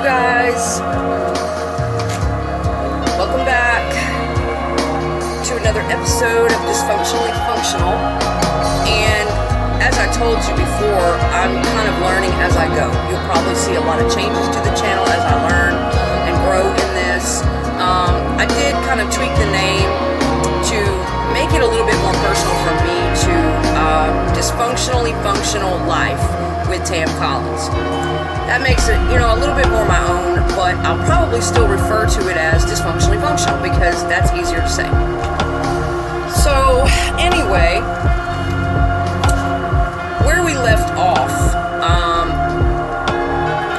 guys. Welcome back to another episode of Dysfunctionally Functional. And as I told you before, I'm kind of learning as I go. You'll probably see a lot of changes to the channel as I learn and grow in this. I did kind of tweak the name to make it a little bit more personal for me to Dysfunctionally Functional Life with Tam Collins. That makes it, a little bit more my own, but I'll probably still refer to it as Dysfunctionally Functional because that's easier to say. So, anyway, where we left off,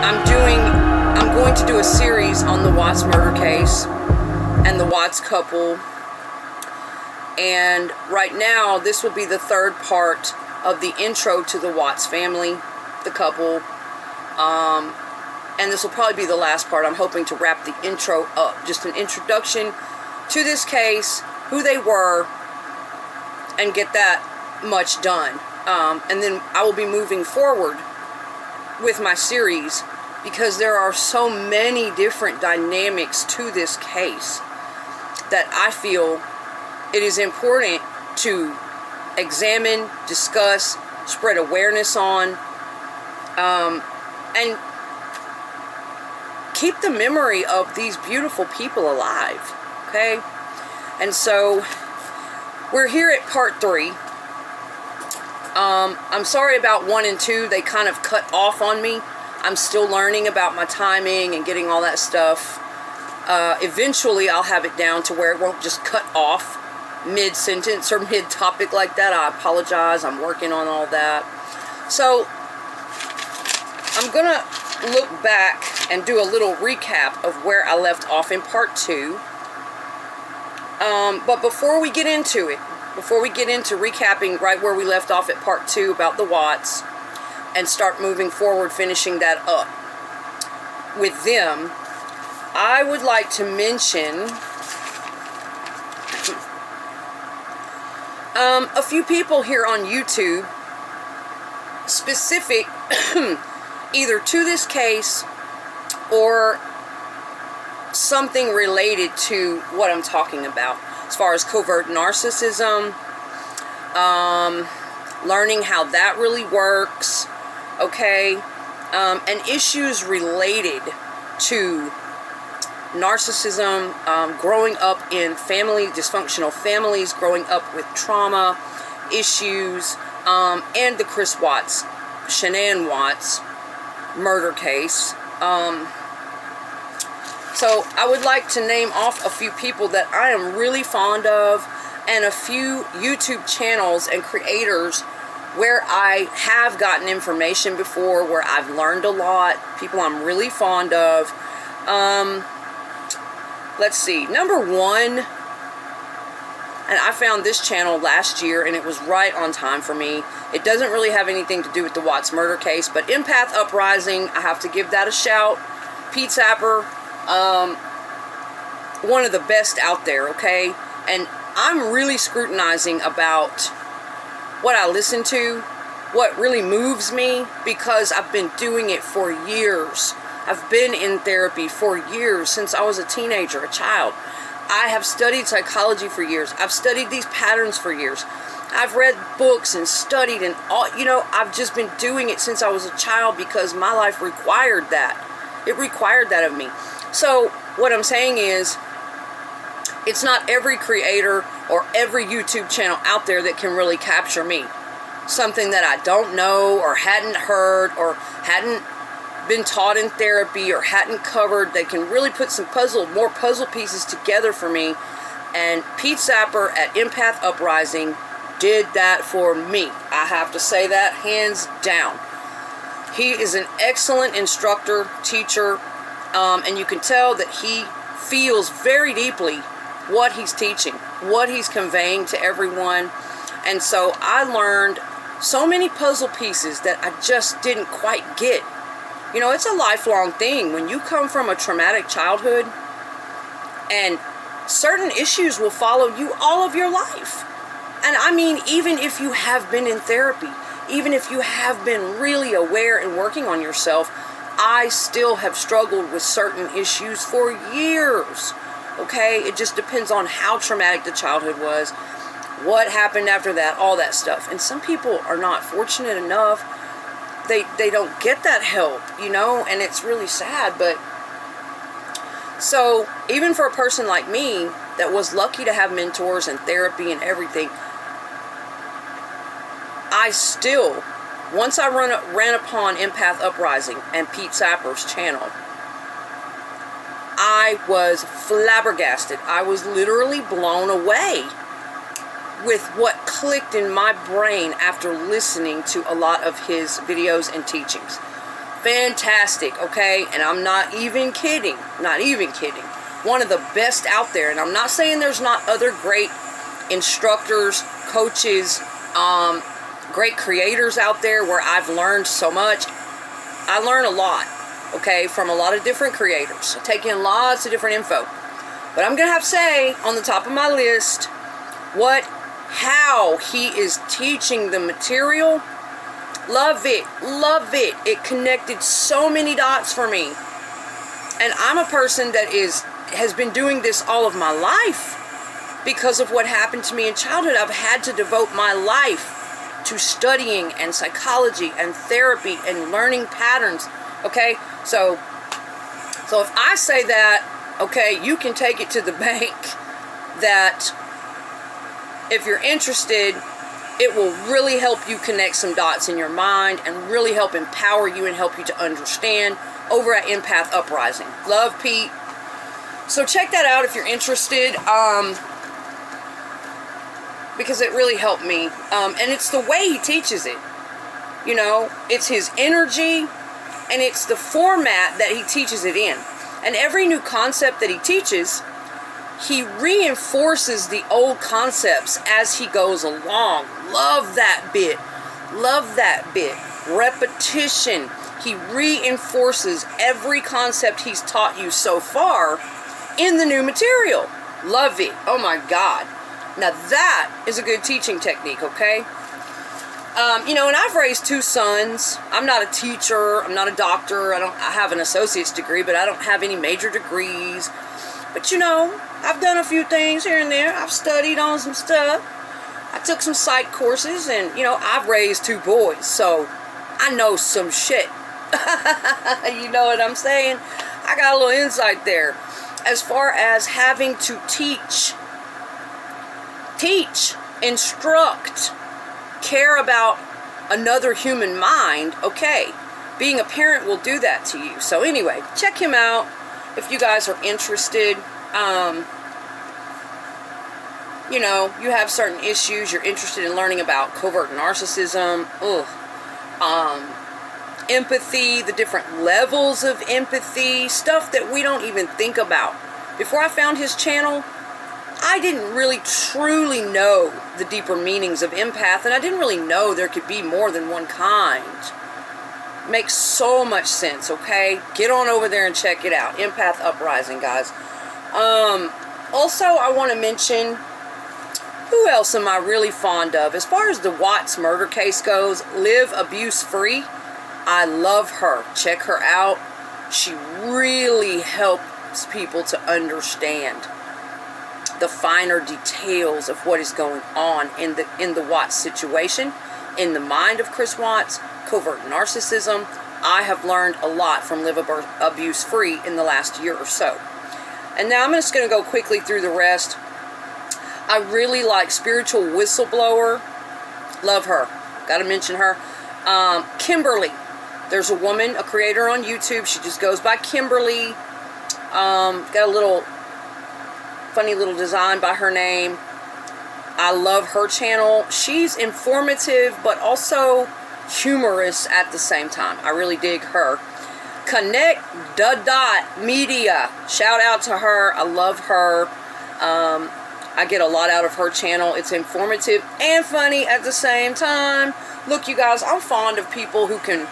I'm going to do a series on the Watts murder case and the Watts couple. And right now, this will be the third part of the intro to the Watts family, the couple. And this will probably be the last part. I'm hoping to wrap the intro up. Just an introduction to this case, who they were, and get that much done. And then I will be moving forward with my series because there are so many different dynamics to this case that I feel it is important to examine, discuss, spread awareness on, and keep the memory of these beautiful people alive, okay? And so, we're here at part 3. I'm sorry about 1 and 2. They kind of cut off on me. I'm still learning about my timing and getting all that stuff. Eventually, I'll have it down to where it won't just cut off mid-sentence or mid-topic like that. I apologize. I'm working on all that. So, I'm going to look back and do a little recap of where I left off in part 2. But before we get into it, before we get into recapping right where we left off at part 2 about the Watts and start moving forward, finishing that up with them, I would like to mention a few people here on YouTube specific either to this case or something related to what I'm talking about as far as covert narcissism, learning how that really works, okay, and issues related to narcissism, growing up in dysfunctional families, growing up with trauma issues, and the Chris Watts, Shannan Watts murder case. So I would like to name off a few people that I am really fond of and a few YouTube channels and creators where I have gotten information before, where I've learned a lot, people I'm really fond of. Let's see, number 1, and I found this channel last year and it was right on time for me. It doesn't really have anything to do with the Watts murder case, but Empath Uprising, I have to give that a shout. Pete Zapper, one of the best out there, okay? And I'm really scrutinizing about what I listen to, what really moves me, because I've been doing it for years. I've been in therapy for years, since I was a teenager, a child. I have studied psychology for years. I've studied these patterns for years. I've read books and studied and all, I've just been doing it since I was a child because my life required that. It required that of me. So what I'm saying is, it's not every creator or every YouTube channel out there that can really capture me. Something that I don't know or hadn't heard or hadn't been taught in therapy or hadn't covered, they can really put some more puzzle pieces together for me. And Pete Zapper at Empath Uprising did that for me. I have to say that hands down. He is an excellent instructor, teacher, and you can tell that he feels very deeply what he's teaching, what he's conveying to everyone. And so I learned so many puzzle pieces that I just didn't quite get. It's a lifelong thing. When you come from a traumatic childhood, and certain issues will follow you all of your life. And I mean, even if you have been in therapy, even if you have been really aware and working on yourself, I still have struggled with certain issues for years. Okay, it just depends on how traumatic the childhood was, what happened after that, all that stuff. And some people are not fortunate enough. They don't get that help, you know, and it's really sad. But so even for a person like me that was lucky to have mentors and therapy and everything, I still, once I ran upon Empath Uprising and Pete Sapper's channel, I was flabbergasted. I was literally blown away with what clicked in my brain after listening to a lot of his videos and teachings. Fantastic, okay? And I'm not even kidding. Not even kidding. One of the best out there. And I'm not saying there's not other great instructors, coaches, great creators out there where I've learned so much. I learn a lot, okay, from a lot of different creators. I take in lots of different info. But I'm going to have to say, on the top of my list, how he is teaching the material. Love it. Love it. It connected so many dots for me. And I'm a person that has been doing this all of my life because of what happened to me in childhood. I've had to devote my life to studying and psychology and therapy and learning patterns. Okay, so if I say that, okay, you can take it to the bank that if you're interested, it will really help you connect some dots in your mind and really help empower you and help you to understand over at Empath Uprising. Love, Pete. So check that out if you're interested. Because it really helped me. And it's the way he teaches it. You know, it's his energy and it's the format that he teaches it in. And every new concept that he teaches, he reinforces the old concepts as he goes along. Love that bit. Love that bit. Repetition. He reinforces every concept he's taught you so far in the new material. Love it. Oh my God. Now that is a good teaching technique, okay? You know, and I've raised 2 sons. I'm not a teacher. I'm not a doctor. I have an associate's degree, but I don't have any major degrees. But you know, I've done a few things here and there. I've studied on some stuff. I took some psych courses, and you know, I've raised 2 boys, so I know some shit. You know what I'm saying? I got a little insight there. As far as having to teach, instruct, care about another human mind, okay, being a parent will do that to you. So anyway, check him out if you guys are interested. You know, you have certain issues, you're interested in learning about covert narcissism, empathy, the different levels of empathy, stuff that we don't even think about. Before I found his channel, I didn't really truly know the deeper meanings of empath, and I didn't really know there could be more than one kind. Makes so much sense, okay? Get on over there and check it out. Empath Uprising, guys. Also, I want to mention, who else am I really fond of? As far as the Watts murder case goes, Live Abuse Free. I love her. Check her out. She really helps people to understand the finer details of what is going on in the Watts situation, in the mind of Chris Watts, covert narcissism. I have learned a lot from Live Abuse Free in the last year or so. And now I'm just going to go quickly through the rest. I really like Spiritual Whistleblower. Love her. Got to mention her. Kimberly. There's a woman, a creator on YouTube. She just goes by Kimberly. Got a little funny little design by her name. I love her channel. She's informative but also humorous at the same time. I really dig her. Connect the Dot Media. Shout out to her. I love her. I get a lot out of her channel. It's informative and funny at the same time. Look, you guys, I'm fond of people who can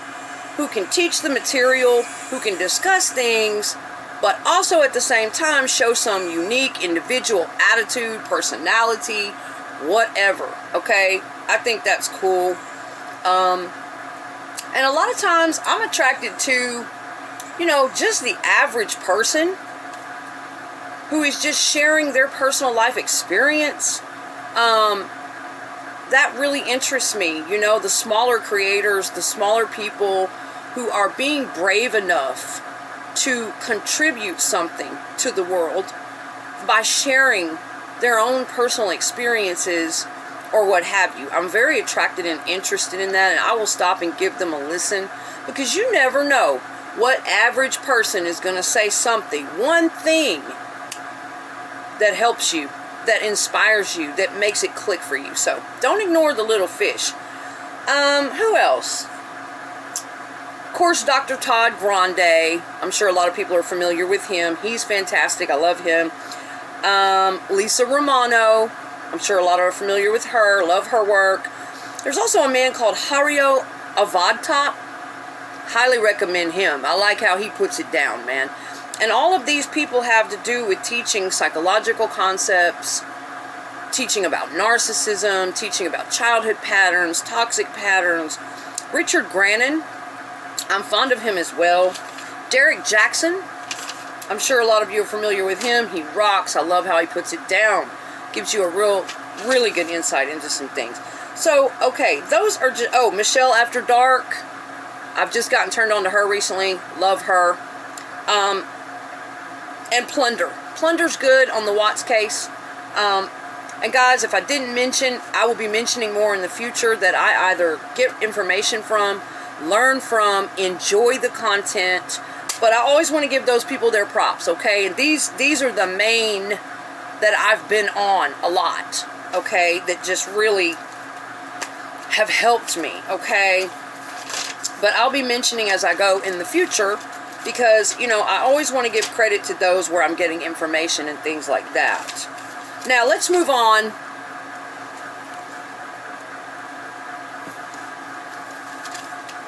teach the material, who can discuss things, but also at the same time show some unique individual attitude, personality, whatever, okay? I think that's cool. And a lot of times I'm attracted to you know, just the average person who is just sharing their personal life experience, that really interests me. You know, the smaller creators, the smaller people who are being brave enough to contribute something to the world by sharing their own personal experiences or what have you. I'm very attracted and interested in that, and I will stop and give them a listen, because you never know what average person is going to say something, one thing that helps you, that inspires you, that makes it click for you. So don't ignore the little fish. Who else? Of course, Dr. Todd Grande. I'm sure a lot of people are familiar with him. He's fantastic. I love him. Lisa Romano. I'm sure a lot are familiar with her. Love her work. There's also a man called Hario Avadtop. Highly recommend him. I like how he puts it down, man. And all of these people have to do with teaching psychological concepts, teaching about narcissism, teaching about childhood patterns, toxic patterns. Richard Grannon, I'm fond of him as well. Derek Jackson, I'm sure a lot of you are familiar with him. He rocks. I love how he puts it down. Gives you a really good insight into some things. So, okay, those are just, oh, Michelle After Dark. I've just gotten turned on to her recently. Love her. And Plunder. Plunder's good on the Watts case. And guys, if I didn't mention, I will be mentioning more in the future that I either get information from, learn from, enjoy the content, but I always want to give those people their props, okay? And these are the main that I've been on a lot, okay? That just really have helped me, okay? But I'll be mentioning as I go in the future, because, you know, I always want to give credit to those where I'm getting information and things like that. Now, let's move on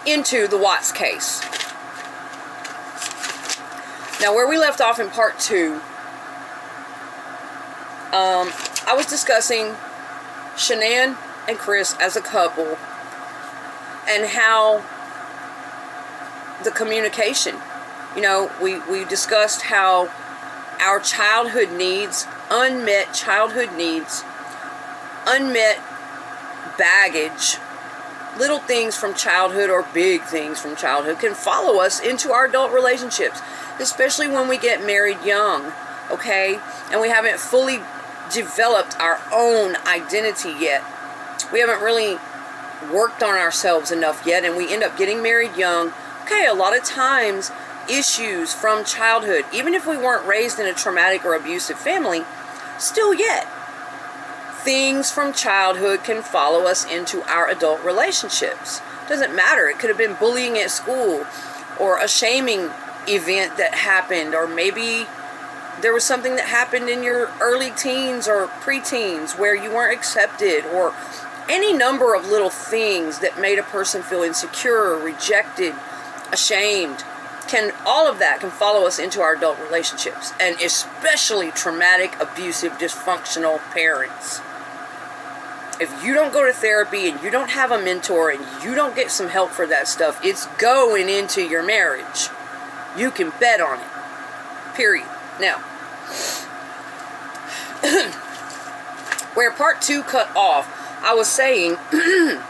into the Watts case. Now, where we left off in part 2, I was discussing Shannan and Chris as a couple and how the communication, you know, we discussed how our childhood needs, unmet childhood needs, unmet baggage, little things from childhood or big things from childhood can follow us into our adult relationships, especially when we get married young, okay? And we haven't fully developed our own identity yet. We haven't really worked on ourselves enough yet, and we end up getting married young. Okay, a lot of times issues from childhood, even if we weren't raised in a traumatic or abusive family, still yet things from childhood can follow us into our adult relationships. Doesn't matter. It could have been bullying at school or a shaming event that happened, or maybe there was something that happened in your early teens or preteens where you weren't accepted, or any number of little things that made a person feel insecure, rejected, ashamed. All of that can follow us into our adult relationships, and especially traumatic, abusive, dysfunctional parents. If you don't go to therapy and you don't have a mentor and you don't get some help for that stuff, it's going into your marriage. You can bet on it. Period. Now, where part 2 cut off, I was saying that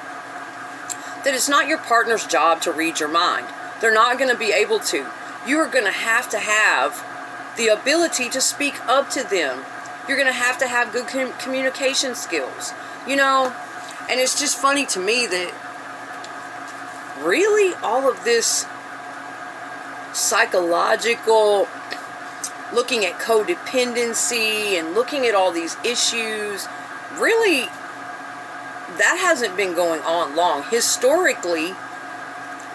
it's not your partner's job to read your mind. They're not going to be able to. You are going to have the ability to speak up to them. You're going to have good communication skills. You know, and it's just funny to me that really all of this psychological, looking at codependency and looking at all these issues, really, that hasn't been going on long. Historically,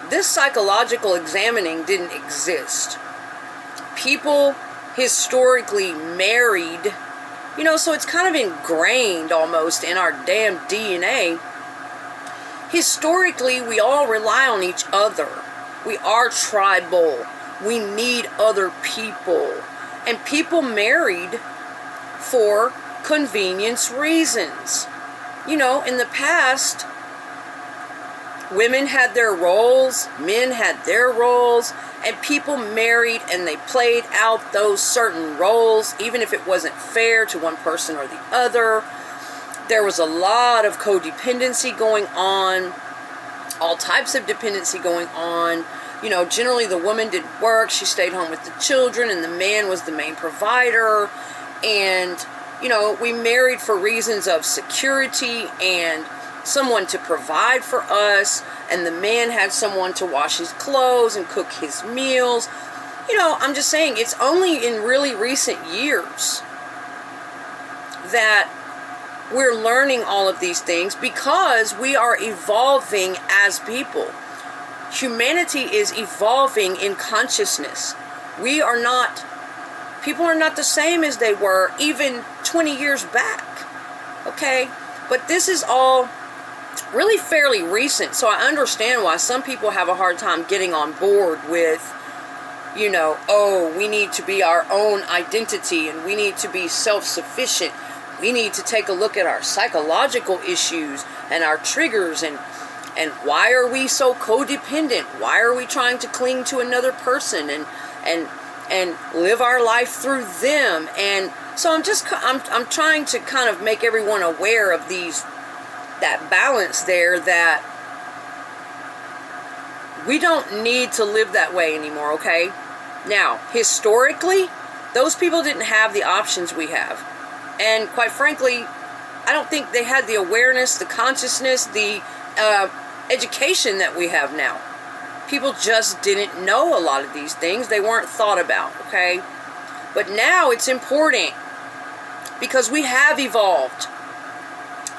this psychological examining didn't exist. People historically married, you know, so it's kind of ingrained almost in our damn DNA. Historically, we all rely on each other. We are tribal. We need other people. And people married for convenience reasons. You know, in the past, women had their roles, men had their roles, And people married and they played out those certain roles, even if it wasn't fair to one person or the other. There was a lot of codependency going on, all types of dependency going on. You know, generally the woman did work, she stayed home with the children, and the man was the main provider. And, you know, we married for reasons of security and someone to provide for us, and the man had someone to wash his clothes and cook his meals. You know, I'm just saying, it's only in really recent years that we're learning all of these things because we are evolving as people. Humanity is evolving in consciousness. People are not the same as they were even 20 years back, okay? But this is all really fairly recent, so I understand why some people have a hard time getting on board with, you know, oh, we need to be our own identity and we need to be self-sufficient. We need to take a look at our psychological issues and our triggers and why are we so codependent? Why are we trying to cling to another person and live our life through them? And so I'm trying to kind of make everyone aware of that balance there, that we don't need to live that way anymore, okay? Now, historically, those people didn't have the options we have. And quite frankly, I don't think they had the awareness, the consciousness, the education that we have now. People just didn't know a lot of these things. They weren't thought about, okay? But now it's important because we have evolved.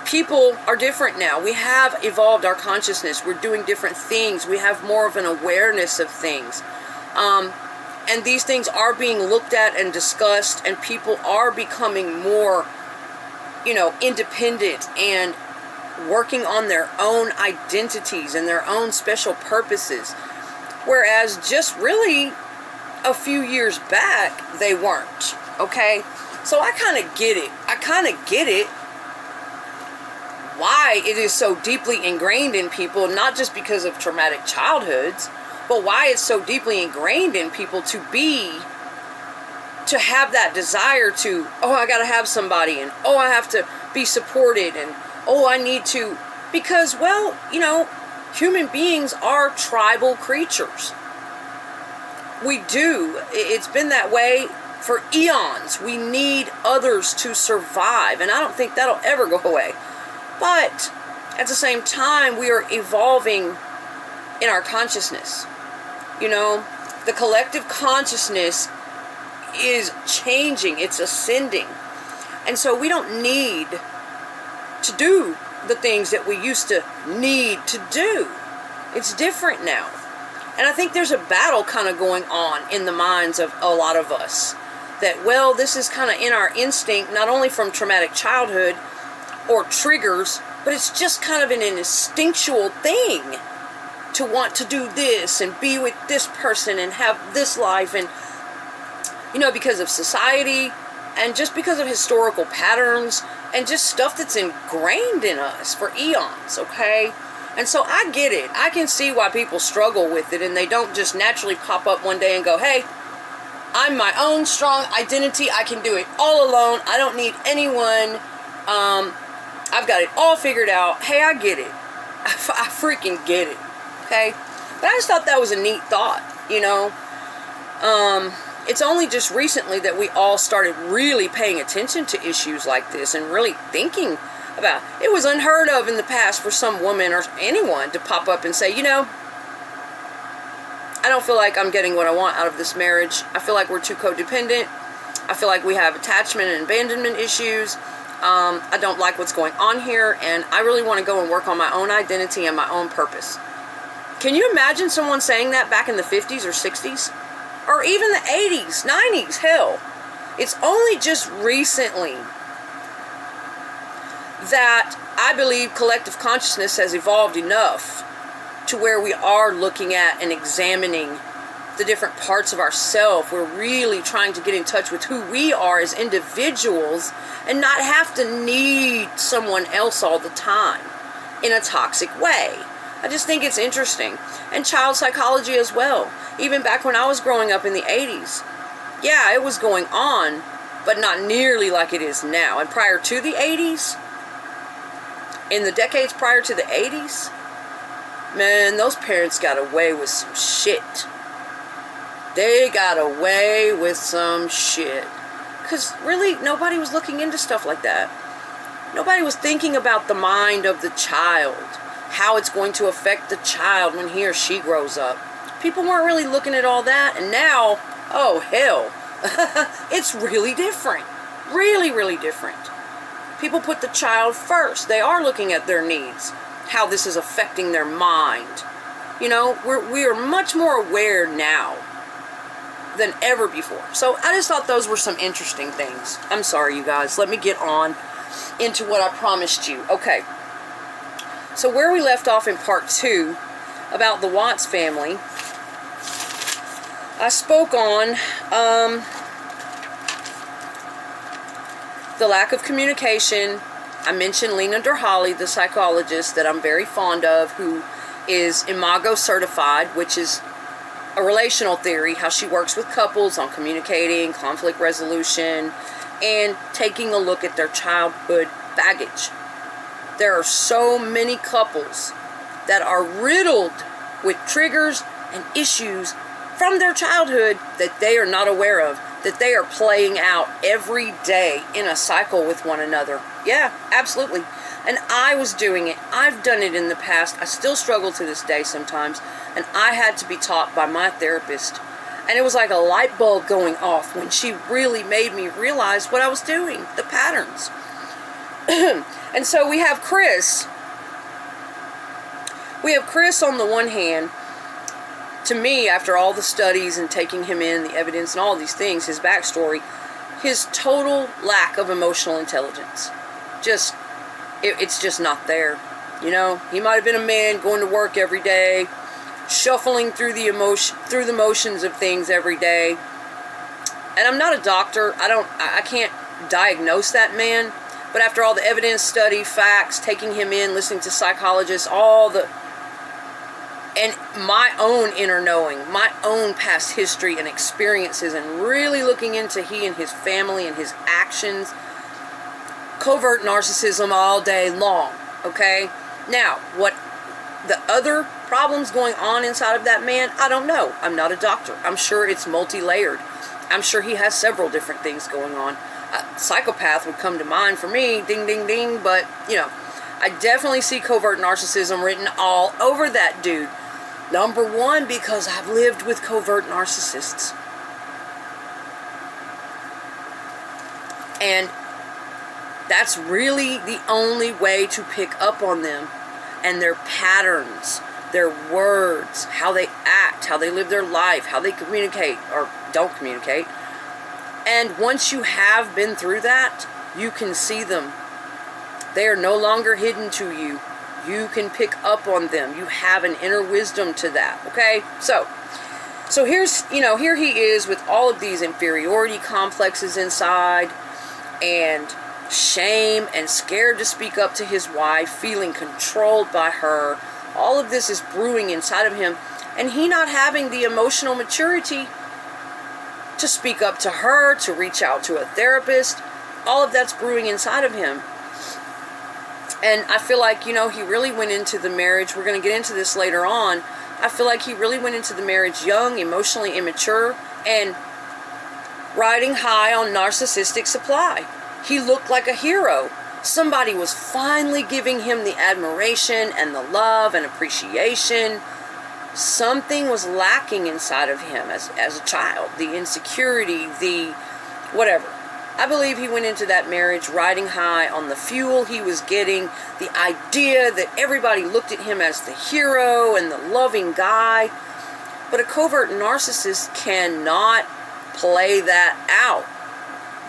People are different now. We have evolved our consciousness. We're doing different things. We have more of an awareness of things. And these things are being looked at and discussed, and people are becoming more, you know, independent and working on their own identities and their own special purposes. Whereas just really a few years back, they weren't, okay? So I kind of get it. Why it is so deeply ingrained in people, not just because of traumatic childhoods, but why it's so deeply ingrained in people to have that desire to, oh, I gotta have somebody, and oh, I have to be supported, and oh, I need to, because, well, you know, human beings are tribal creatures. We do. It's been that way for eons. We need others to survive, and I don't think that'll ever go away. But at the same time, we are evolving in our consciousness. You know, the collective consciousness is changing. It's ascending. And so we don't need to do the things that we used to need to do. It's different now. And I think there's a battle kind of going on in the minds of a lot of us. That, well, this is kind of in our instinct, not only from traumatic childhood or triggers, but it's just kind of an instinctual thing to want to do this and be with this person and have this life, and, you know, because of society and just because of historical patterns and just stuff that's ingrained in us for eons, okay? And so I get it. I can see why people struggle with it, and they don't just naturally pop up one day and go, hey, I'm my own strong identity. I can do it all alone. I don't need anyone. I've got it all figured out. Hey, I get it. I freaking get it. Okay? But I just thought that was a neat thought, you know? It's only just recently that we all started really paying attention to issues like this and really thinking about it. It was unheard of in the past for some woman or anyone to pop up and say, you know, I don't feel like I'm getting what I want out of this marriage. I feel like we're too codependent. I feel like we have attachment and abandonment issues. I don't like what's going on here, and I really want to go and work on my own identity and my own purpose. Can you imagine someone saying that back in the 50s or 60s? Or even the 80s, 90s, hell. It's only just recently that I believe collective consciousness has evolved enough to where we are looking at and examining the different parts of ourselves. We're really trying to get in touch with who we are as individuals and not have to need someone else all the time in a toxic way. I just think it's interesting. And child psychology as well. Even back when I was growing up in the 80s. Yeah, it was going on, but not nearly like it is now. And prior to the 80s, in the decades prior to the 80s, man, those parents got away with some shit. They got away with some shit. Because really, nobody was looking into stuff like that. Nobody was thinking about the mind of the child, how it's going to affect the child when he or she grows up. People weren't really looking at all that, and now, oh hell, it's really different. Really, really different. People put the child first. They are looking at their needs, how this is affecting their mind. You know, we are much more aware now than ever before. So I just thought those were some interesting things. I'm sorry, you guys. Let me get on into what I promised you. Okay. So where we left off in part 2 about the Watts family, I spoke on the lack of communication. I mentioned Lena Derhally, the psychologist that I'm very fond of, who is Imago certified, which is a relational theory, how she works with couples on communicating, conflict resolution, and taking a look at their childhood baggage. There are so many couples that are riddled with triggers and issues from their childhood that they are not aware of, that they are playing out every day in a cycle with one another. Yeah, absolutely. And I was doing it. I've done it in the past. I still struggle to this day sometimes. And I had to be taught by my therapist. And it was like a light bulb going off when she really made me realize what I was doing, the patterns. And so we have Chris. We have Chris on the one hand. To me, after all the studies and taking him in, the evidence and all these things, his backstory, his total lack of emotional intelligence. It's just not there. You know, he might have been a man going to work every day, shuffling through the motions of things every day. And I'm not a doctor. I can't diagnose that man. But after all the evidence, study, facts, taking him in, listening to psychologists, and my own inner knowing, my own past history and experiences, and really looking into he and his family and his actions, covert narcissism all day long, okay? Now, what the other problems going on inside of that man, I don't know. I'm not a doctor. I'm sure it's multi-layered. I'm sure he has several different things going on. Psychopath would come to mind for me, ding, ding, ding, but, you know, I definitely see covert narcissism written all over that dude. Number one, because I've lived with covert narcissists. And that's really the only way to pick up on them and their patterns, their words, how they act, how they live their life, how they communicate or don't communicate. And once you have been through that, you can see them. They are no longer hidden to you. You can pick up on them. You have an inner wisdom to that, okay? So here he is with all of these inferiority complexes inside, and shame, and scared to speak up to his wife, feeling controlled by her. All of this is brewing inside of him, and he not having the emotional maturity to speak up to her, to reach out to a therapist. All of that's brewing inside of him. And I feel like, he really went into the marriage. We're going to get into this later on. I feel like he really went into the marriage young, emotionally immature, and riding high on narcissistic supply. He looked like a hero. Somebody was finally giving him the admiration and the love and appreciation. Something was lacking inside of him as a child. The insecurity, the whatever. I believe he went into that marriage riding high on the fuel he was getting, the idea that everybody looked at him as the hero and the loving guy. But a covert narcissist cannot play that out.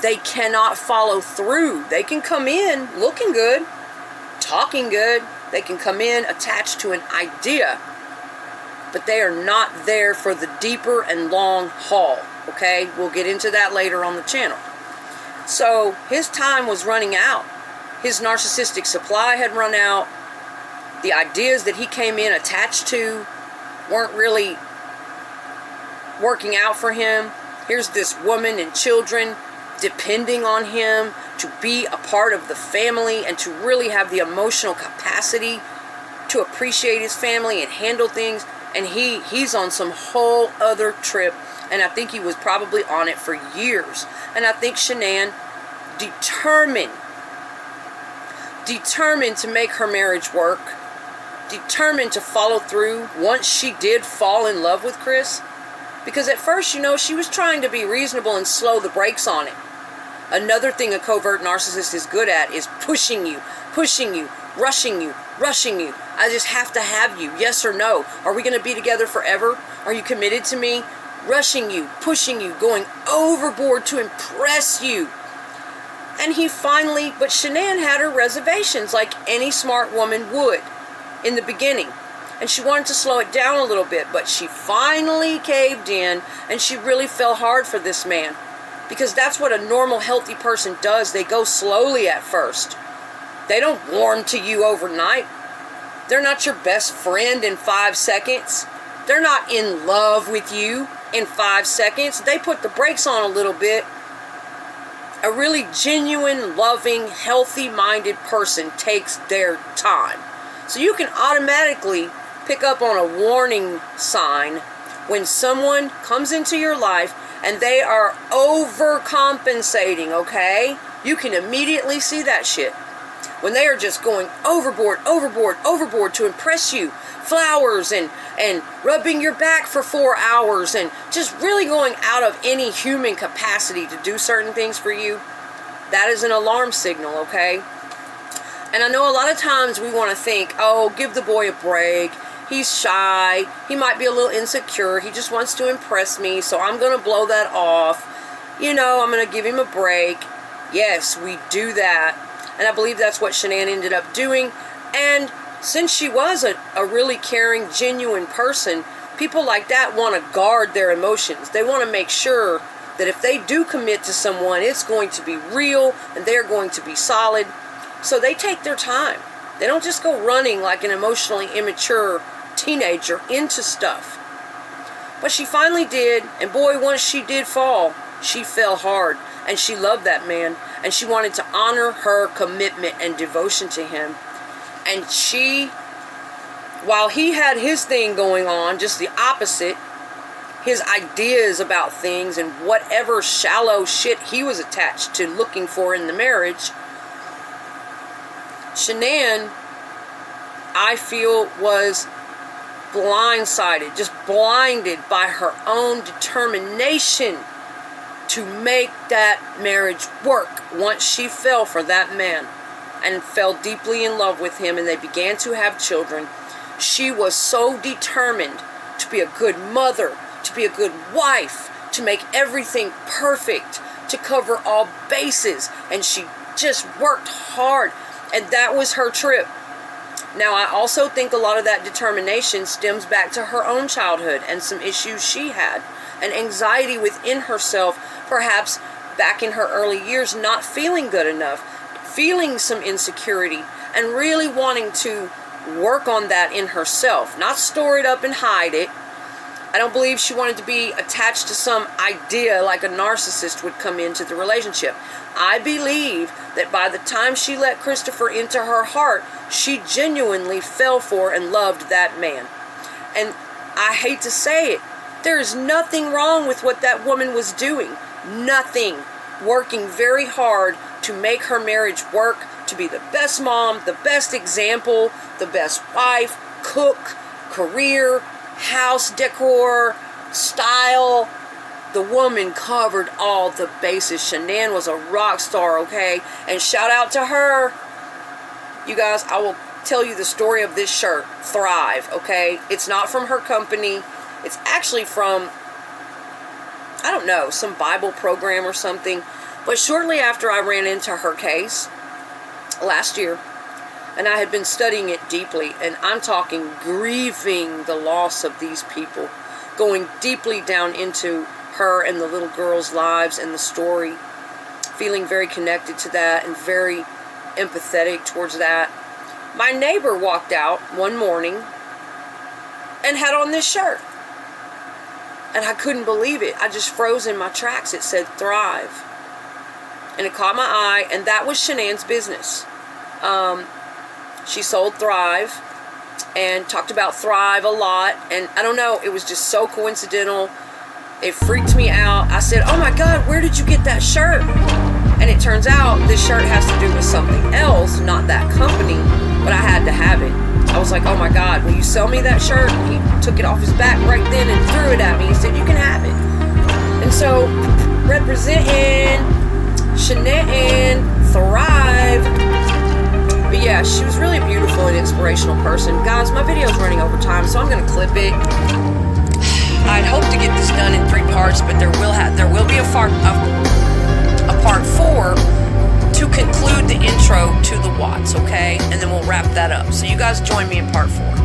They cannot follow through. They can come in looking good, talking good. They can come in attached to an idea, but they are not there for the deeper and long haul, okay? We'll get into that later on the channel. So his time was running out. His narcissistic supply had run out. the ideas that he came in attached to weren't really working out for him. Here's this woman and children depending on him to be a part of the family and to really have the emotional capacity to appreciate his family and handle things. And he's on some whole other trip. And I think he was probably on it for years. And I think Shannan, determined to make her marriage work, determined to follow through once she did fall in love with Chris. Because at first, you know, she was trying to be reasonable and slow the brakes on it. Another thing a covert narcissist is good at is pushing you, rushing you. I just have to have you. Yes or no? Are we going to be together forever? Are you committed to me? Rushing you, pushing you, going overboard to impress you. And but Shannan had her reservations like any smart woman would in the beginning. And she wanted to slow it down a little bit, but she finally caved in, and she really fell hard for this man. Because that's what a normal, healthy person does. They go slowly at first. They don't warm to you overnight. They're not your best friend in 5 seconds. They're not in love with you in 5 seconds. They put the brakes on a little bit. A really genuine, loving, healthy-minded person takes their time. So you can automatically pick up on a warning sign when someone comes into your life and they are overcompensating, okay? You can immediately see that shit. When they are just going overboard to impress you. Flowers and rubbing your back for 4 hours and just really going out of any human capacity to do certain things for you. That is an alarm signal, okay? And I know a lot of times we want to think, oh, give the boy a break. He's shy. He might be a little insecure. He just wants to impress me, so I'm going to blow that off. You know, I'm going to give him a break. Yes, we do that. And I believe that's what Shannan ended up doing. And since she was a really caring, genuine person, people like that want to guard their emotions. They want to make sure that if they do commit to someone, it's going to be real and they're going to be solid. So they take their time. They don't just go running like an emotionally immature teenager into stuff. But she finally did, and boy, once she did fall, she fell hard. And she loved that man, and she wanted to honor her commitment and devotion to him. And while he had his thing going on, just the opposite, his ideas about things and whatever shallow shit he was attached to looking for in the marriage, Shannan, I feel, was blindsided, just blinded by her own determination to make that marriage work once she fell for that man and fell deeply in love with him and they began to have children. She was so determined to be a good mother, to be a good wife, to make everything perfect, to cover all bases, and she just worked hard, and that was her trip. Now, I also think a lot of that determination stems back to her own childhood and some issues she had, and anxiety within herself, perhaps back in her early years, not feeling good enough, feeling some insecurity, and really wanting to work on that in herself, not store it up and hide it. I don't believe she wanted to be attached to some idea like a narcissist would come into the relationship. I believe that by the time she let Christopher into her heart, she genuinely fell for and loved that man. And I hate to say it, there is nothing wrong with what that woman was doing. Nothing. Working very hard to make her marriage work, to be the best mom, the best example, the best wife, cook, career, house decor, style. The woman covered all the bases. Shannan was a rock star, okay? And shout out to her. You guys, I will tell you the story of this shirt, Thrive, okay? It's not from her company. It's actually from, I don't know, some Bible program or something. But shortly after I ran into her case last year, and I had been studying it deeply, and I'm talking grieving the loss of these people, going deeply down into her and the little girls' lives and the story, feeling very connected to that and very empathetic towards that. My neighbor walked out one morning and had on this shirt. And I couldn't believe it. I just froze in my tracks. It said Thrive. And it caught my eye, and that was Shannan's business. She sold Thrive and talked about Thrive a lot. And I don't know, it was just so coincidental. It freaked me out. I said, oh my God, where did you get that shirt? And it turns out this shirt has to do with something else, not that company, but I had to have it. I was like, oh my God, will you sell me that shirt? He took it off his back right then and threw it at me. He said, you can have it. And so, representing Shannan, Thrive. But yeah, she was really a beautiful and inspirational person. Guys, my video's running over time, so I'm going to clip it. I'd hope to get this done in 3 parts, but there will be a part 4 to conclude the intro to the Watts, okay? And then we'll wrap that up. So you guys join me in part 4.